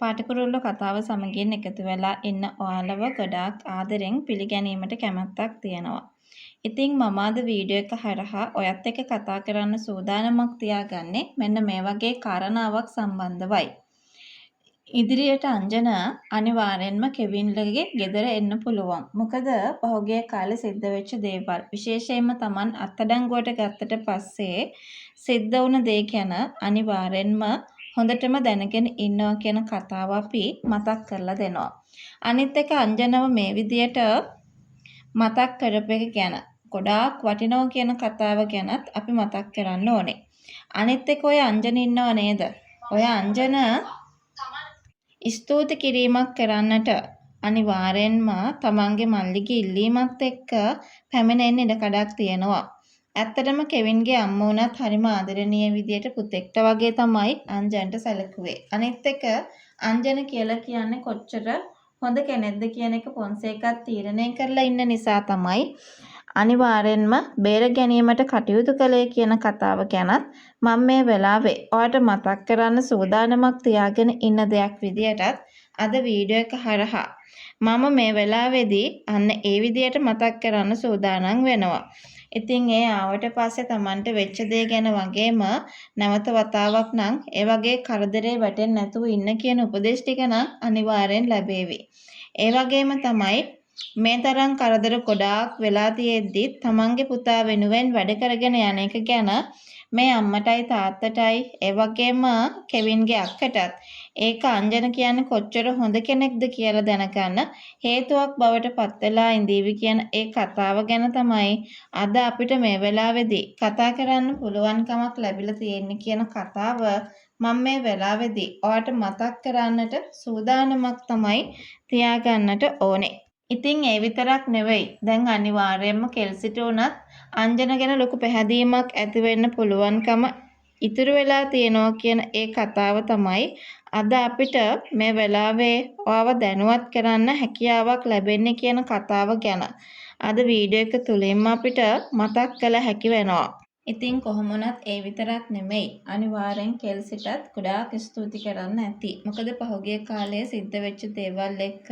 පාටකුරුල්ලෝ කතාව සමගින් එකතු වෙලා ඉන්න ඔයාලව ගොඩාක් ආදරෙන් පිළිගැනීමට කැමැත්තක් තියෙනවා. ඉතින් මම අද වීඩියෝ එක හරහා ඔයත් එක්ක කතා කරන්න සූදානමක් තියාගන්නේ මෙන්න මේ වගේ කාරණාවක් සම්බන්ධවයි. ඉදිරියට අංජනා අනිවාර්යෙන්ම කෙවින්ලගේ ගෙදර එන්න පුළුවන්. මොකද පහුගිය කාලේ සිද්ධ වෙච්ච දේවල්. විශේෂයෙන්ම Taman අත්අඩංගුවට ගත්තට පස්සේ සිද්ධ වුණ දේ ගැන අනිවාර්යෙන්ම හොඳටම දැනගෙන ඉන්නවා කියන කතාව අපි මතක් කරලා දෙනවා. අනිත් එක අංජනව මේ විදියට මතක් කරපු එක ගැන ගොඩාක් වටිනවා කියන කතාව ගැනත් අපි මතක් කරන්න ඕනේ. අනිත් එක ඔය අංජන ඉන්නව නේද? ඔය අංජන ස්තුති කිරීමක් කරන්නට අනිවාර්යෙන්ම තමන්ගේ මල්ලිගේ ඉල්ලීමත් එක්ක පැමිණෙන්න ඉඩ කඩක් තියෙනවා. ඇත්තටම කෙවින්ගේ අම්මා උනත් හරිම ආදරණීය විදියට පුතෙක්ට වගේ තමයි අංජන්ට සැලකුවේ. අනිත් එක අංජන කියලා කියන්නේ කොච්චර හොඳ කෙනෙක්ද කියන එක පොන්සේකත් තීරණය කරලා ඉන්න නිසා තමයි අනිවාර්යෙන්ම බේර ගැනීමට කටයුතු කළේ කියන කතාව ගැනත් මම මේ වෙලාවේ ඔයාලට මතක් කරන්න සූදානමක් තියාගෙන ඉන්න දෙයක් විදියටත් අද වීඩියෝ එක හරහා මම මේ වෙලාවේදී අන්න ඒ විදියට මතක් කරන්න සූදානම් වෙනවා. ඉතින් ඒ ආවට පස්සේ Tamanට වෙච්ච දේ ගැන වගේම නැවත වතාවක් නම් ඒ වගේ කරදරේ වැටෙන්නේ නැතුව ඉන්න කියන උපදේශ ටික නම් අනිවාර්යෙන් ලැබේවි. ඒ වගේම තමයි මේ තරම් කරදර ගොඩාක් වෙලා තියෙද්දි තමන්ගේ පුතා වෙනුවෙන් වැඩ කරගෙන යන එක ගැන මේ අම්මටයි තාත්තටයි ඒ වගේම කෙවින්ගේ අක්කටත් ඒක අංජන කියන්නේ කොච්චර හොඳ කෙනෙක්ද කියලා දැනගන්න හේතුවක් බවට පත් වෙලා ඉඳීවි කියන ඒ කතාව ගැන තමයි අද අපිට මේ වෙලාවේදී කතා කරන්න පුළුවන්කමක් ලැබිලා තියෙන්නේ කියන කතාව මම මේ වෙලාවේදී ඔයාලට මතක් කරන්නට සූදානමක් තමයි තියාගන්නට ඕනේ. ඉතින් ඒ විතරක් නෙවෙයි. දැන් අනිවාර්යයෙන්ම කෙල්සිට උනත් අංජන ගැන ලොකු පැහැදීමක් ඇති වෙන්න පුළුවන්කම ඉතුරු වෙලා තියෙනවා කියන ඒ කතාව තමයි අද අපිට මේ වෙලාවේ ඔයාව දැනුවත් කරන්න හැකියාවක් ලැබෙන්නේ කියන කතාව ගැන අද වීඩියෝ එක තුලින්ම අපිට මතක් කළ හැකි වෙනවා. ඉතින් කොහොම වුණත් ඒ විතරක් නෙමෙයි අනිවාර්යෙන් කෙල්සිටත් ගොඩාක් ස්තුති කරන්න ඇති. මොකද පහුගිය කාලයේ සිද්ධ වෙච්ච දේවල් එක්ක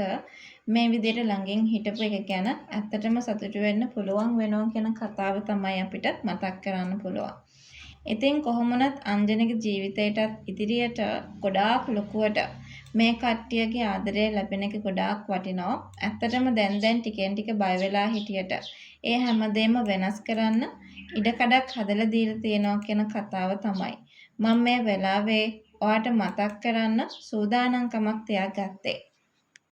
මේ විදිහට ළඟින් හිටපු එක ගැන ඇත්තටම සතුටු වෙන්න පුළුවන් වෙනවා කියන කතාව තමයි අපිට මතක් කරන්න පුළුවන්. ඉතින් කොහොම වුණත් අංජනගේ ජීවිතේටත් ඉදිරියට ගොඩාක් ලොකුවට මේ කට්ටියගේ ආදරය ලැබෙන එක ගොඩාක් වටිනවා. ඇත්තටම දැන් ටිකෙන් ටික බය වෙලා හිටියට ඒ හැමදේම වෙනස් කරන්න ඉඩකඩක් හදලා දීලා තියෙනවා කියන කතාව තමයි මම මේ වෙලාවේ ඔයාට මතක් කරන්න සූදානම්කමක් තියාගත්තේ.